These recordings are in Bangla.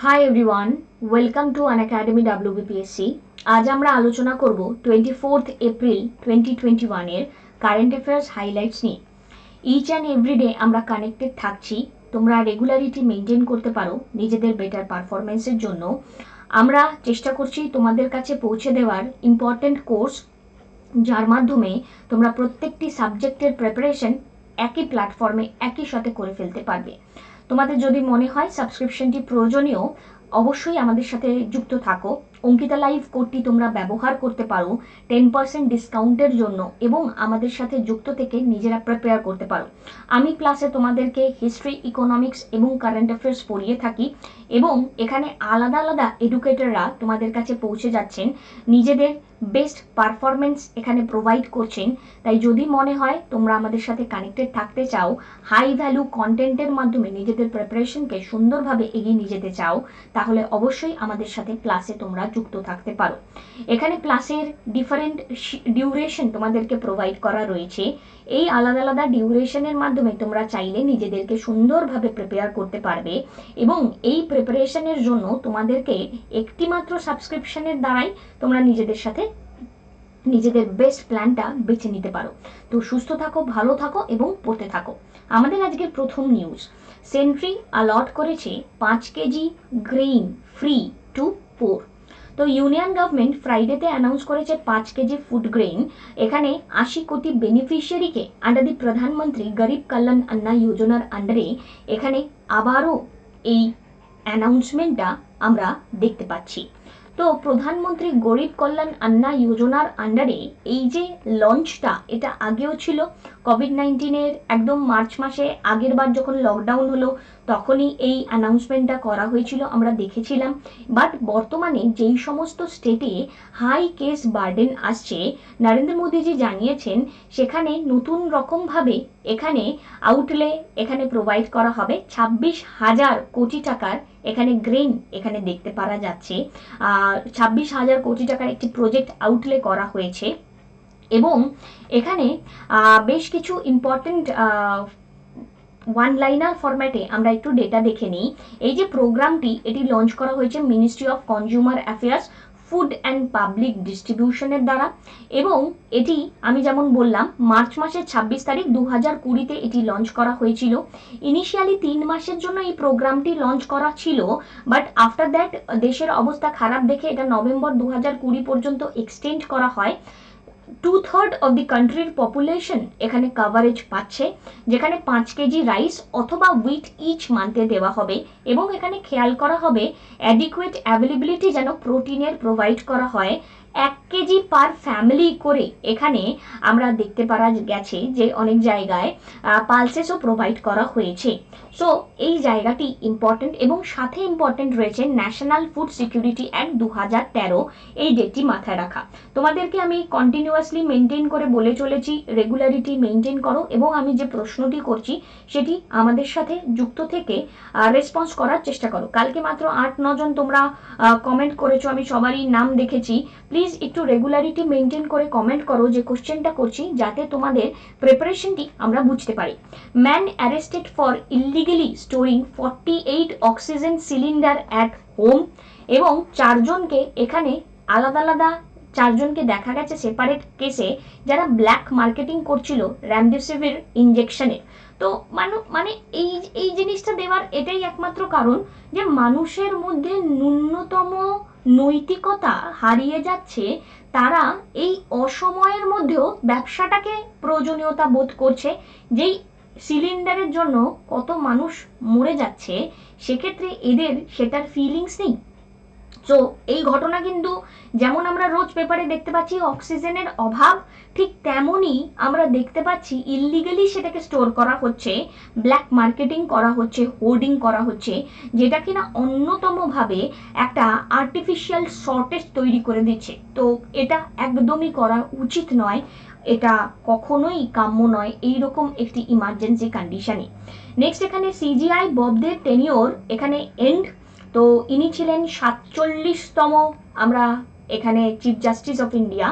Hi everyone, welcome to Unacademy WBPSC। আজ আমরা আলোচনা করব 24 এপ্রিল 2021 কারেন্ট অ্যাফেয়ার্স হাইলাইটস নিয়ে। ইচ অ্যান্ড এভরিডে আমরা কানেক্টেড থাকছি, তোমরা রেগুলারিটি মেনটেন করতে পারো নিজেদের বেটার পারফরমেন্সের জন্য। আমরা চেষ্টা করছি তোমাদের কাছে পৌঁছে দেওয়ার ইম্পর্টেন্ট কোর্স, যার মাধ্যমে তোমরা প্রত্যেকটি সাবজেক্টের প্রিপারেশন একই প্ল্যাটফর্মে একই সাথে করে ফেলতে পারবে। তোমাদের যদি মনে হয় সাবস্ক্রিপশনটি প্রয়োজনীয়, অবশ্যই আমাদের সাথে যুক্ত থাকো। অঙ্কিতা লাইভ কোডটি তোমরা ব্যবহার করতে পারো 10% ডিসকাউন্টের জন্য এবং আমাদের সাথে যুক্ত থেকে নিজেরা প্রিপেয়ার করতে পারো। আমি ক্লাসে তোমাদেরকে হিস্ট্রি, ইকোনমিক্স এবং কারেন্ট অ্যাফেয়ার্স পড়িয়ে থাকি এবং এখানে আলাদা আলাদা এডুকেটররা তোমাদের কাছে পৌঁছে যাচ্ছেন, নিজেদের বেস্ট পারফরমেন্স এখানে প্রোভাইড করছেন। তাই যদি মনে হয় তোমরা আমাদের সাথে কানেক্টেড থাকতে চাও, হাই ভ্যালু কন্টেন্টের মাধ্যমে নিজেদের প্রিপারেশনকে সুন্দরভাবে এগিয়ে নিয়ে যেতে চাও, তাহলে অবশ্যই আমাদের সাথে ক্লাসে তোমরা যুক্ত থাকতে পারো। এখানে ক্লাসের ডিফারেন্ট ডিউরেশন তোমাদেরকে প্রোভাইড করা রয়েছে। এই আলাদা আলাদা ডিউরেশনের মাধ্যমে তোমরা চাইলে নিজেদেরকে সুন্দরভাবে প্রিপেয়ার করতে পারবে এবং এই প্রিপারেশনের জন্য তোমাদেরকে একটি মাত্র সাবস্ক্রিপশনের দ্বারাই তোমরা নিজেদের সাথে নিজেদের বেস্ট প্ল্যানটা বেছে নিতে পারো। তো সুস্থ থাকো, ভালো থাকো এবং পড়তে থাকো। আমাদের আজকের প্রথম নিউজ, সেন্ট্রি অলট করেছে 5 কেজি গ্রেইন ফ্রি টু পোর। তো ইউনিয়ন গভর্নমেন্ট ফ্রাইডেতে অ্যানাউন্স করেছে 5 কেজি ফুড গ্রেইন। এখানে 80 কোটি বেনিফিশিয়ারিকে আন্ডার দি প্রধানমন্ত্রী গরিব কল্যাণ অন্ন যোজনার আন্ডারে এখানে আবারও এই অ্যানাউন্সমেন্টটা আমরা দেখতে পাচ্ছি। তো প্রধানমন্ত্রী গরিব কল্যাণ অন্ন যোজনার আন্ডারে এই যে লঞ্চটা, এটা আগেও ছিল কোভিড-19 একদম মার্চ মাসে আগের বার যখন লকডাউন হলো তখনই এই অ্যানাউন্সমেন্টটা করা হয়েছিল, আমরা দেখেছিলাম। বাট বর্তমানে যেই সমস্ত স্টেটে হাই কেস বার্ডেন আসছে, নরেন্দ্র মোদীজি জানিয়েছেন সেখানে নতুন রকমভাবে এখানে আউটলে এখানে প্রোভাইড করা হবে 26,000 কোটি টাকার এখানে গ্রেন এখানে দেখতে পারা যাচ্ছে। 26,000 কোটি টাকার একটি প্রজেক্ট আউটলে করা হয়েছে এবং এখানে বেশ কিছু ইম্পর্টেন্ট ওয়ান লাইনার ফরম্যাটে আমরা একটু ডেটা দেখে নিই। এই যে প্রোগ্রামটি এটি লঞ্চ করা হয়েছে ministry of consumer affairs, food and public ডিস্ট্রিবিউশনের দ্বারা এবং এটি আমি যেমন বললাম মার্চ মাসের 26 তারিখ 2020-তে এটি লঞ্চ করা হয়েছিল। ইনিশিয়ালি 3 মাসের জন্য এই প্রোগ্রামটি লঞ্চ করা ছিল, বাট আফটার দ্যাট দেশের অবস্থা খারাপ দেখে এটা নভেম্বর 2020 পর্যন্ত এক্সটেন্ড করা হয়। 2/3 অফ দি কান্ট্রির পপুলেশন এখানে কাভারেজ পাচ্ছে, যেখানে 5 কেজি রাইস অথবা উইট ইচ মান্থে দেওয়া হবে এবং এখানে খেয়াল করা হবে অ্যাডিকুয়েট অ্যাভেলেবিলিটি যেন প্রোটিনের প্রোভাইড করা হয়। 1 কেজি পার ফ্যামিলি করে এখানে আমরা দেখতে পারা গেছে যে অনেক জায়গায় পালসেসও প্রোভাইড করা হয়েছে। সো এই জায়গাটি ইম্পর্টেন্ট এবং সাথে ইম্পর্টেন্ট রয়েছে ন্যাশনাল ফুড সিকিউরিটি অ্যাক্ট 2013, এই ডেটটি মাথায় রাখা। তোমাদেরকে আমি কন্টিনিউয়াসলি মেনটেন করে বলে চলেছি রেগুলারিটি মেনটেন করো এবং আমি যে প্রশ্নটি করছি সেটি আমাদের সাথে যুক্ত থেকে রেসপন্স করার চেষ্টা করো। কালকে মাত্র 8-9 জন তোমরা কমেন্ট করেছো, আমি সবারই নাম দেখেছি। প্লিজ একটু রেগুলারিটি মেনটেন করে কমেন্ট করো যে কোশ্চেনটা করছি, যাতে তোমাদের প্রিপারেশনটি আমরা বুঝতে পারি। Man arrested for illegally storing 48 oxygen cylinder at home এবং 4 জনকে এখানে আলাদা আলাদা 4 জনকে দেখা গেছে সেপারেট কেসে যারা ব্ল্যাক মার্কেটিং করছিল রেমডেসিভির ইনজেকশনের। তো মানে এই জিনিসটা দেওয়ার এটাই একমাত্র কারণ যে মানুষের মধ্যে ন্যূনতম নৈতিকতা হারিয়ে যাচ্ছে। তারা এই অসময়ের মধ্যেও ব্যবসাটাকে প্রয়োজনীয়তা বোধ করছে, যেই সিলিন্ডারের জন্য কত মানুষ মরে যাচ্ছে, সেক্ষেত্রে এদের সেটার ফিলিংস নেই। সো এই ঘটনা কিন্তু যেমন আমরা রোজ পেপারে দেখতে পাচ্ছি অক্সিজেনের অভাব, ঠিক তেমনই আমরা দেখতে পাচ্ছি ইলিগালি সেটাকে স্টোর করা হচ্ছে, ব্ল্যাক মার্কেটিং করা হচ্ছে, হোর্ডিং করা হচ্ছে, যেটা কিনা অন্যতমভাবে একটা আর্টিফিশিয়াল শর্টেজ তৈরি করে দিচ্ছে। তো এটা একদমই করা উচিত নয়, এটা কখনোই কাম্য নয় এইরকম একটি ইমার্জেন্সি কন্ডিশনে। নেক্সট এখানে সিজিআই ববদের টেনিওর এখানে এন্ড। তো ইনি ছিলেন 47তম আমরা এখানে চিফ জাস্টিস অফ ইন্ডিয়া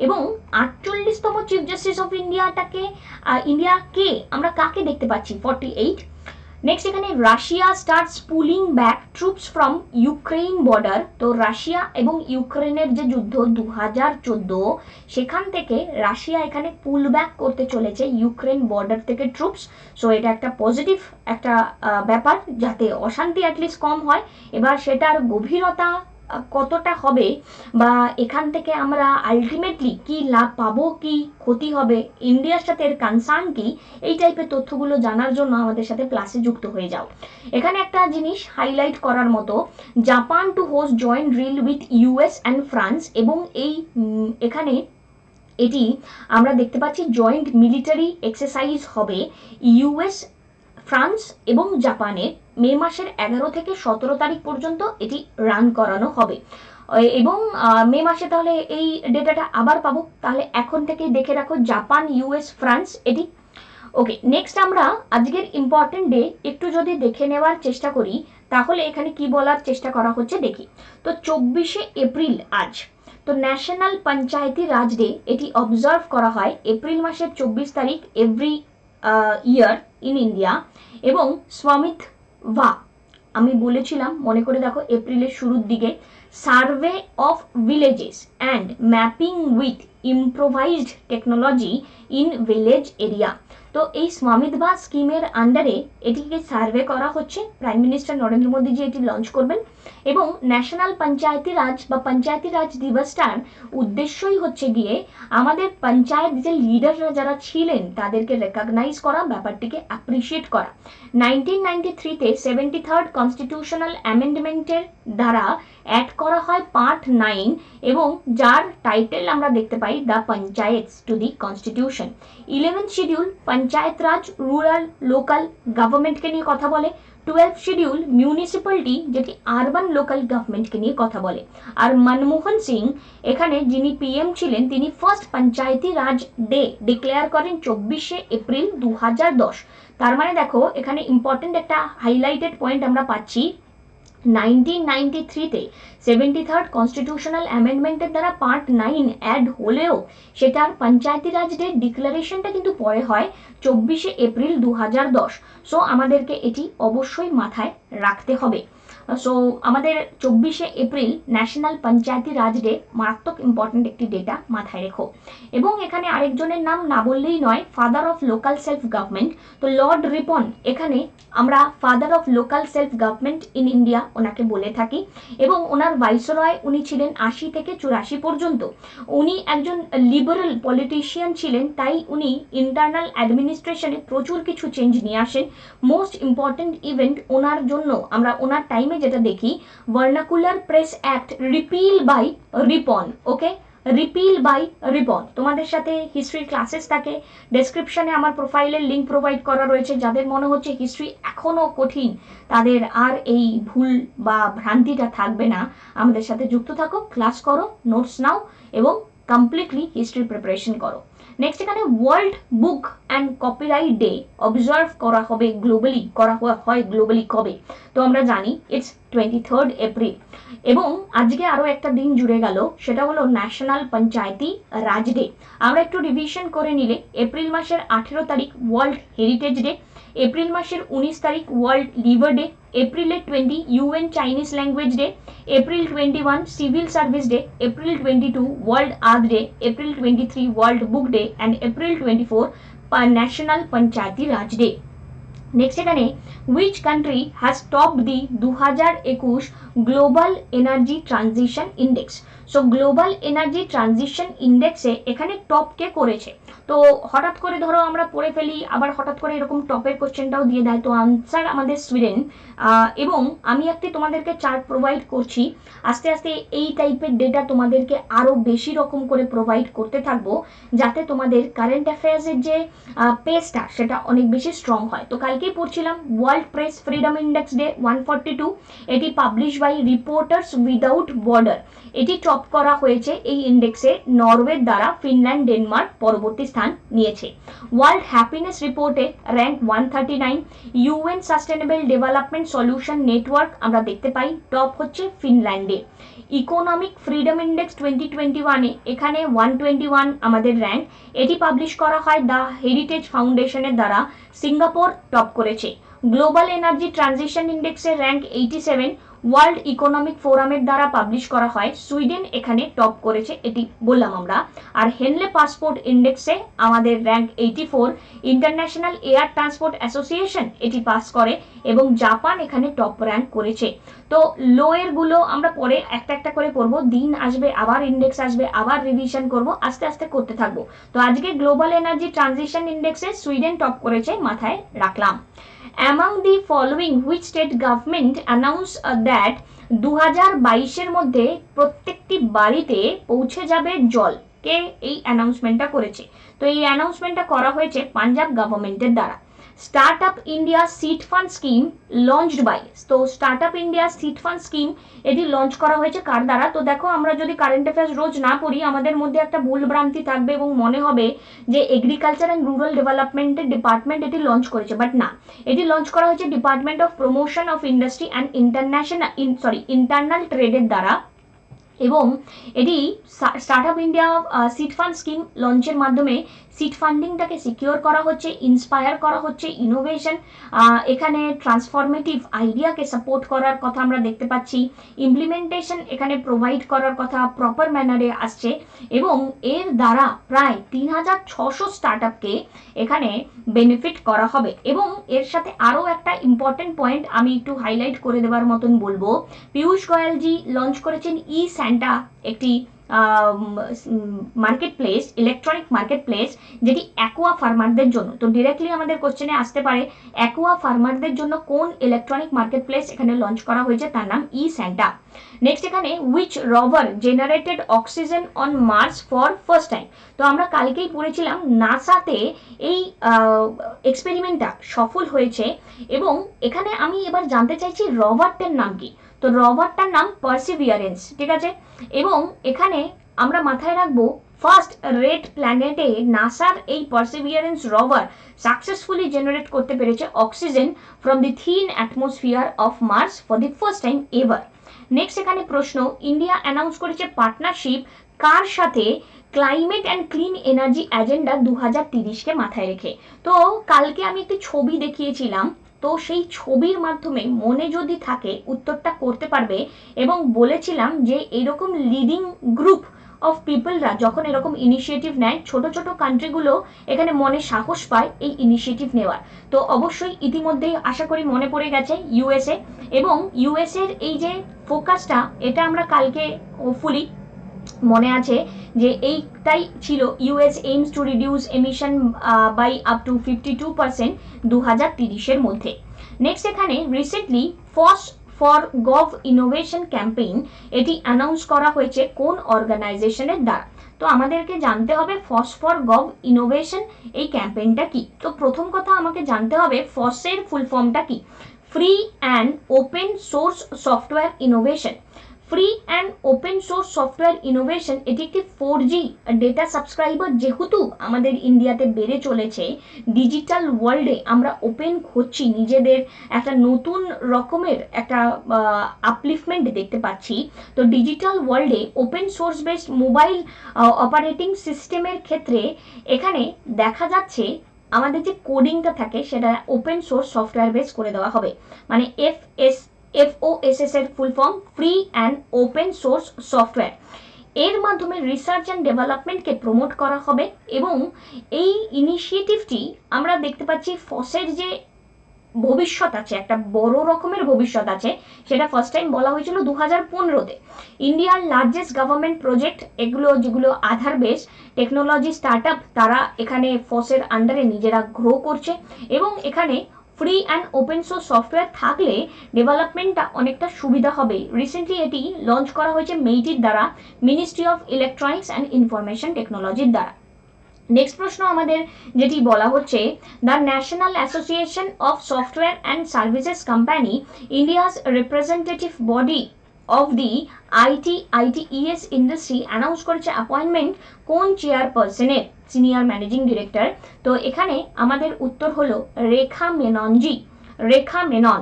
এবং 48তম চিফ জাস্টিস অফ ইন্ডিয়াটাকে ইন্ডিয়াকে আমরা কাকে দেখতে পাচ্ছি 48। নেক্সট এখানে Russia starts pulling back troops from Ukraine border. তো রাশিয়া এবং ইউক্রেনের যে যুদ্ধ 2014, সেখান থেকে রাশিয়া এখানে পুল ব্যাক করতে চলেছে ইউক্রেন বর্ডার থেকে ট্রুপস। সো এটা একটা পজিটিভ একটা ব্যাপার, যাতে অশান্তি অ্যাটলিস্ট কম হয়। এবার সেটার গভীরতা কতটা হবে বা এখান থেকে আমরা আলটিমেটলি কি লাভ পাবো কি ক্ষতি হবে, ইন্ডিয়ার সাথে এর কনসার্ন কি, এই টাইপের তথ্যগুলো জানার জন্য আমাদের সাথে ক্লাসে যুক্ত হয়ে যাও। এখানে একটা জিনিস হাইলাইট করার মতো, Japan two host joint drill with US and France. এবং এই এখানে এটি আমরা দেখতে পাচ্ছি জয়েন্ট মিলিটারি এক্সারসাইজ হবে ইউএস, ফ্রান্স এবং জাপানে মে মাসের 11 থেকে 17 তারিখ পর্যন্ত এটি রান করানো হবে। এবং মে মাসে তাহলে এই ডেটাটা আবার পাবো, তাহলে এখন থেকে দেখে রাখো জাপান, ইউএস, ফ্রান্স এটি। ওকে, নেক্সট আমরা আজকের ইম্পর্টেন্ট ডে একটু যদি দেখে নেওয়ার চেষ্টা করি, তাহলে এখানে কি বলার চেষ্টা করা হচ্ছে দেখি। তো 24শে এপ্রিল আজ, তো ন্যাশনাল পঞ্চায়েতি রাজ ডে এটি অবজার্ভ করা হয় এপ্রিল মাসের 24 তারিখ এভরি ইয়ার ইন ইন্ডিয়া। এবং স্বামিত্বা, আমি বলেছিলাম মনে করে দেখো এপ্রিলের শুরুর দিকে, survey of villages and mapping with improvised technology in village area. তো এই স্বামিত্বা স্কিমের আন্ডারে এটিকে সার্ভে করা হচ্ছে, প্রাইম মিনিস্টার নরেন্দ্র মোদীজি এটি লঞ্চ করবেন। এবং ন্যাশনাল পঞ্চায়েতি রাজ বা পঞ্চায়েতি রাজ দিবসটার উদ্দেশ্যই হচ্ছে গিয়ে আমাদের পঞ্চায়েত যে লিডাররা যারা ছিলেন তাদেরকে রেকগনাইজ করা, ব্যাপারটিকে অ্যাপ্রিসিয়েট করা। 1993-তে 73rd কনস্টিটিউশনাল অ্যামেন্ডমেন্টের দ্বারা অ্যাড করা হয় পার্ট 9, এবং যার টাইটেল আমরা দেখতে পাই the panchayats to the constitution. 11th schedule Panchayat Raj rural local গভর্নমেন্টকে নিয়ে কথা বলে। 12th শিডিউল মিউনিসিপ্যালিটি, যেটি আরবান লোকাল গভর্নমেন্টকে নিয়ে কথা বলে। আর মনমোহন সিং এখানে যিনি পিএম ছিলেন, তিনি ফার্স্ট পঞ্চায়েতি রাজ ডে ডিক্লেয়ার করেন 24শে এপ্রিল 2010। তার মানে দেখো এখানে ইম্পর্টেন্ট একটা হাইলাইটেড পয়েন্ট আমরা পাচ্ছি, 1993-তে 73rd কনস্টিটিউশনাল অ্যামেন্ডমেন্টের দ্বারা পার্ট 9 অ্যাড হলেও সেটার পঞ্চায়েতি রাজ ডে ডিক্লারেশনটা কিন্তু পরে হয় 24শে এপ্রিল 2010। সো আমাদেরকে এটি অবশ্যই মাথায় রাখতে হবে। সো আমাদের 24শে April national panchayati raj day, মারাত্মক ইম্পর্টেন্ট একটি ডেটা, মাথায় রেখো। এবং এখানে আরেকজনের নাম না বললেই নয়, father of local self government. তো লর্ড রিপন, এখানে আমরা father of local self government in India ওনাকে বলে থাকি। এবং ওনার ভাইসরয় উনি ছিলেন 80 থেকে 84 পর্যন্ত। উনি একজন লিবারেল পলিটিশিয়ান ছিলেন, তাই উনি ইন্টারনাল অ্যাডমিনিস্ট্রেশনে প্রচুর কিছু চেঞ্জ নিয়ে আসেন। মোস্ট ইম্পর্টেন্ট ইভেন্ট ওনার জন্য আমরা ওনার টাইমে যেটা দেখি, vernacular press act repeal by Ripon. Okay, repeal by Ripon. তোমাদের সাথে হিস্ট্রি ক্লাসেস থাকে, ডেসক্রিপশনে আমার প্রোফাইলের লিঙ্ক প্রোভাইড করা রয়েছে। যাদের মনে হচ্ছে হিস্ট্রি এখনও কঠিন, তাদের আর এই ভুল বা ভ্রান্তিটা থাকবে না। আমাদের সাথে যুক্ত থাকো, ক্লাস করো, নোটস নাও এবং কমপ্লিটলি হিস্ট্রি প্রিপারেশন করো। নেক্সট এখানে world book and copyright day observe করা হবে গ্লোবালি, করা হয় গ্লোবালি কবে? তো আমরা জানি ইটস 23rd এপ্রিল। এবং আজকে আরও একটা দিন জুড়ে গেল, সেটা হলো ন্যাশনাল পঞ্চায়েতি রাজ ডে। আমরা একটু রিভিশন করে নিলে, এপ্রিল মাসের 18 তারিখ ওয়ার্ল্ড হেরিটেজ ডে, এপ্রিল মাসের 19 তারিখ ওয়ার্ল্ড লিভার ডে, এপ্রিলের 20 UN Chinese language day, April 21 civil service day, April 22 world earth day, April 23 world book day and April 24 national panchayati raj day. Next এখানে which country has top the 2021 global energy transition index. So global energy transition ইন্ডেক্সে এখানে টপ কে করেছে? তো হঠাৎ করে ধরো আমরা পড়ে ফেলি, আবার হঠাৎ করে এরকম টপের কোশ্চেনটাও দিয়ে দেয়। তো আনসার আমাদের সুইডেন। এবং আমি একটি তোমাদেরকে চার্ট প্রোভাইড করছি, আস্তে আস্তে এই টাইপের ডেটা তোমাদেরকে আরও বেশি রকম করে প্রোভাইড করতে থাকবো, যাতে তোমাদের কারেন্ট অ্যাফেয়ার্সের যে পেজটা সেটা অনেক বেশি স্ট্রং হয়। তো কালকেই পড়ছিলাম world press freedom index day 142, এটি publish by reporters without border. এটি টপ করা হয়েছে এই ইন্ডেক্সে নরওয়ের দ্বারা, ফিনল্যান্ড, ডেনমার্ক পরবর্তী স্থান নিয়েছে। ওয়ার্ল্ড হ্যাপিনেস রিপোর্টে rank 139। UN sustainable development solution network আমরা দেখতে পাই টপ হচ্ছে ফিনল্যান্ডে। ইকোনমিক ফ্রিডম ইন্ডেক্স 2021-এ এখানে 121 আমাদের র্যাঙ্ক, এটি পাবলিশ করা হয় দ্য হেরিটেজ ফাউন্ডেশনের দ্বারা, সিঙ্গাপুর টপ করেছে। গ্লোবাল এনার্জি ট্রানজিশন ইন্ডেক্সের র্যাঙ্ক 87 ওয়ার্ল্ড ইকোনমিক ফোরামের দ্বারা পাবলিশ করা হয়, সুইডেন এখানে টপ করেছে, এটি বললাম আমরা। আর হেনলে পাসপোর্ট ইন্ডেক্সে আমাদের rank 84, international air transport association এটি পাস করে এবং জাপান এখানে টপ র্যাঙ্ক করেছে। তো লোয়ের গুলো আমরা পরে একটা একটা করে পড়বো, দিন আসবে আবার ইন্ডেক্স আসবে, আবার রিভিশন করব, আস্তে আস্তে করতে থাকবো। তো আজকে গ্লোবাল এনার্জি ট্রানজিশন ইন্ডেক্সে সুইডেন টপ করেছে, মাথায় রাখলাম। Among the following which state government announced that 2022-এর মধ্যে প্রত্যেকটি বাড়িতে পৌঁছে যাবে জল, কে এই অ্যানাউন্সমেন্টটা করেছে? তো এই অ্যানাউন্সমেন্টটা করা হয়েছে পাঞ্জাব গভর্নমেন্টের দ্বারা। Start up India seed fund scheme launched by, তো start up India seed fund scheme এটি লঞ্চ করা হয়েছে কার দ্বারা? তো দেখো, আমরা যদি কারেন্ট অ্যাফেয়ার্স রোজ না পড়ি আমাদের মধ্যে একটা ভুল ভ্রান্তি থাকবে এবং মনে হবে যে এগ্রিকালচার অ্যান্ড রুরাল ডেভেলপমেন্টের ডিপার্টমেন্ট এটি লঞ্চ করেছে, বাট না, এটি লঞ্চ করা হয়েছে department of promotion of industry and internal ট্রেডের দ্বারা। এবং এটি start up India seed fund scheme লঞ্চের মাধ্যমে সিড ফান্ডিংটাকে সিকিওর করা হচ্ছে, ইন্সপায়ার করা হচ্ছে ইনোভেশন, এখানে ট্রান্সফরমেটিভ আইডিয়াকে সাপোর্ট করার কথা আমরা দেখতে পাচ্ছি, ইমপ্লিমেন্টেশন এখানে প্রোভাইড করার কথা প্রপার ম্যানারে আসছে এবং এর দ্বারা প্রায় 3600 স্টার্ট আপকে এখানে বেনিফিট করা হবে। এবং এর সাথে আরও একটা ইম্পর্টেন্ট পয়েন্ট আমি একটু হাইলাইট করে দেওয়ার মতন বলবো, পীয়ূষ গোয়েলজি লঞ্চ করেছেন ই স্যান্টা, একটি market place, electronic market place, যেটি অ্যাকোয়া ফার্মারদের জন্য। তো ডিরেক্টলি আমাদের কোশ্চেনে আসতে পারে অ্যাকোয়া ফার্মারদের জন্য কোন ইলেকট্রনিক মার্কেট প্লেস এখানে লঞ্চ করা হয়েছে, তার নাম ই স্যান্টা। নেক্সট এখানে which রভার generated oxygen on Mars for first time, তো আমরা কালকেই পড়েছিলাম নাসাতে এই এক্সপেরিমেন্টটা সফল হয়েছে এবং এখানে আমি এবার জানতে চাইছি রভারটার নাম কি। তো রভারটার নাম পারসিভিয়ারেন্স, ঠিক আছে। এবং এখানে আমরা মাথায় রাখবো ফার্স্ট রেড প্ল্যানেটে নাসার এই পারসিভিয়ারেন্স রভার সাকসেসফুলি জেনারেট করতে পেরেছে oxygen from the thin atmosphere of Mars for the first time ever. Next এখানে প্রশ্ন, ইন্ডিয়া অ্যানাউন্স করেছে পার্টনারশিপ কার সাথে climate and clean energy agenda 2030-কে মাথায় রেখে? তো কালকে আমি একটি ছবি দেখিয়েছিলাম, তো সেই ছবির মাধ্যমে মনে যদি থাকে উত্তরটা করতে পারবে এবং বলেছিলাম যে এরকম লিডিং গ্রুপ অফ পিপলরা যখন এরকম ইনিশিয়েটিভ নেয়, ছোট ছোট কান্ট্রিগুলো এখানে মনে সাহস পায় এই ইনিশিয়েটিভ নেওয়ার। তো অবশ্যই ইতিমধ্যেই আশা করি মনে পড়ে গেছে ইউএসএ, এবং ইউএসএর এই যে ফোকাসটা এটা আমরা কালকে হোপফুলি মনে আছে যে এইটাই ছিল, US aims to reduce emission by up to 52% 2030-এর মধ্যে। নেক্সট এখানে recently for gov innovation campaign এটি অ্যানাউন্স করা হয়েছে কোন অর্গানাইজেশনের দ্বারা? তো আমাদেরকে জানতে হবে ফর গভ ইনোভেশন এই ক্যাম্পেইনটা কি। তো প্রথম কথা আমাকে জানতে হবে ফসের ফুল ফর্মটা কি। Free and open source software innovation. Free and open source software innovation এটি একটি 4G ডেটা সাবস্ক্রাইবার যেহেতু আমাদের ইন্ডিয়াতে বেড়ে চলেছে, ডিজিটাল ওয়ার্ল্ডে আমরা ওপেন হচ্ছি, নিজেদের একটা নতুন রকমের একটা আপলিফমেন্ট দেখতে পাচ্ছি। তো ডিজিটাল ওয়ার্ল্ডে open source based mobile operating সিস্টেমের ক্ষেত্রে এখানে দেখা যাচ্ছে আমাদের যে কোডিংটা থাকে সেটা ওপেন সোর্স সফটওয়্যার বেস করে দেওয়া হবে, মানে FOSS এর full form free and open source software. এর মাধ্যমে রিসার্চ অ্যান্ড ডেভেলপমেন্টকে প্রমোট করা হবে এবং এই ইনিশিয়েটিভটি আমরা দেখতে পাচ্ছি ফসের যে ভবিষ্যৎ আছে, একটা বড় রকমের ভবিষ্যৎ আছে, সেটা ফার্স্ট টাইম বলা হয়েছিল 2015-তে। ইন্ডিয়ার লার্জেস্ট গভর্নমেন্ট প্রজেক্ট এগুলো, যেগুলো আধার বেস টেকনোলজি স্টার্ট আপ, তারা এখানে ফসের আন্ডারে নিজেরা গ্রো করছে এবং এখানে free and open source software থাকলে ডেভেলপমেন্টটা অনেকটা সুবিধা হবে। রিসেন্টলি এটি লঞ্চ করা হয়েছে মেইটির দ্বারা, ministry of electronics and information টেকনোলজির দ্বারা। নেক্সট প্রশ্ন আমাদের যেটি বলা হচ্ছে, the national association of software and services company India's representative body of the ITES industry announce করেছে অ্যাপয়েন্টমেন্ট কোন চেয়ারপারসনের, সিনিয়র ম্যানেজিং ডিরেক্টর। তো এখানে আমাদের উত্তর হলো রেখা মেননজি, রেখা মেনন।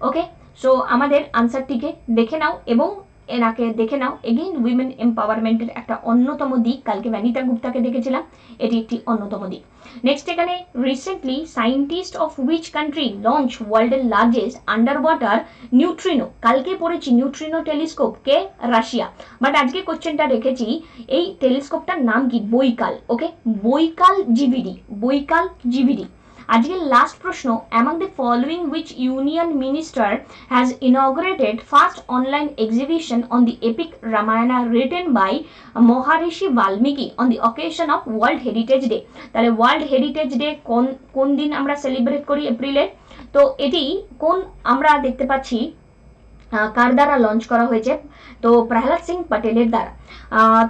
ওকে, সো আমাদের আনসারটিকে দেখে নাও এবং এনাকে দেখে নাও। এগেইন উইমেন এম্পাওয়ারমেন্টের একটা অন্যতম দিক, কালকে ভ্যানিতা গুপ্তাকে দেখেছিলাম, এটি একটি অন্যতম দিক। নেক্সট এখানে recently scientist of which country launch ওয়ার্ল্ডের লার্জেস্ট আন্ডার ওয়াটার নিউট্রিনো, কালকে পড়েছি neutrino telescope, K? Russia. But আজকে কোশ্চেনটা রেখেছি এই টেলিস্কোপটার নাম কি? বৈকাল। ওকে, বৈকাল জিভিডি, বৈকাল জিভিডি। আজকে লাস্ট প্রশ্ন, among the following which union minister has inaugurated first online exhibition on the epic Ramayana written by Maharishi Valmiki on the occasion of world heritage day. তাহলে ওয়ার্ল্ড হেরিটেজ ডে কোন দিন আমরা সেলিব্রেট করি এপ্রিলের? তো এটি কোন আমরা দেখতে পাচ্ছি কার দ্বারা লঞ্চ করা হয়েছে? তো প্রহ্লাদ সিং পটেলের দ্বারা।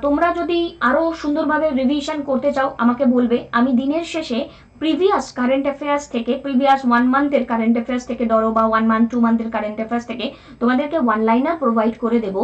তোমরা যদি আরও সুন্দরভাবে রিভিশন করতে চাও আমাকে বলবে, আমি দিনের শেষে প্রিভিয়াস কারেন্ট অ্যাফেয়ার্স থেকে, প্রিভিয়াস 1 মান্থের কারেন্ট অ্যাফেয়ার্স থেকে ধরো, বা 1 মান্থ 2 মান্থের কারেন্ট অ্যাফেয়ার্স থেকে তোমাদেরকে ওয়ান লাইনার প্রোভাইড করে দেব,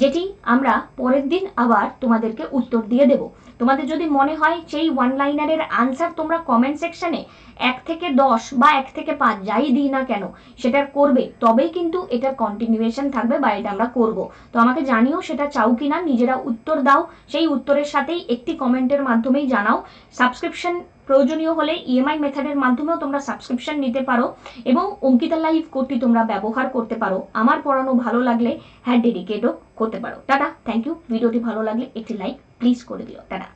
যেটি আমরা পরের দিন আবার তোমাদেরকে উত্তর দিয়ে দেব। তোমাদের যদি মনে হয় সেই ওয়ান লাইনারের আনসার তোমরা কমেন্ট সেকশনে 1 থেকে 10 বা 1 থেকে 5 যাই দিই না কেন সেটার করবে, তবেই কিন্তু এটার কন্টিনিউয়েশন থাকবে বা এটা আমরা করব। তো আমাকে জানিও সেটা চাও কিনা, নিজেরা উত্তর দাও, সেই উত্তরের সাথেই একটি কমেন্টের মাধ্যমেই জানাও। সাবস্ক্রিপশন প্রয়োজনীয় হলে ইএমআই মেথডের মাধ্যমেও তোমরা সাবস্ক্রিপশন নিতে পারো এবং অঙ্কিতা লাইভ কোডটি তোমরা ব্যবহার করতে পারো। আমার পড়ানো ভালো লাগলে হ্যাঁ ডেডিকেটও করতে পারো। Tata, thank you. ভিডিওটি ভালো লাগলে একটি লাইক প্লিজ করে দিও। টাটা।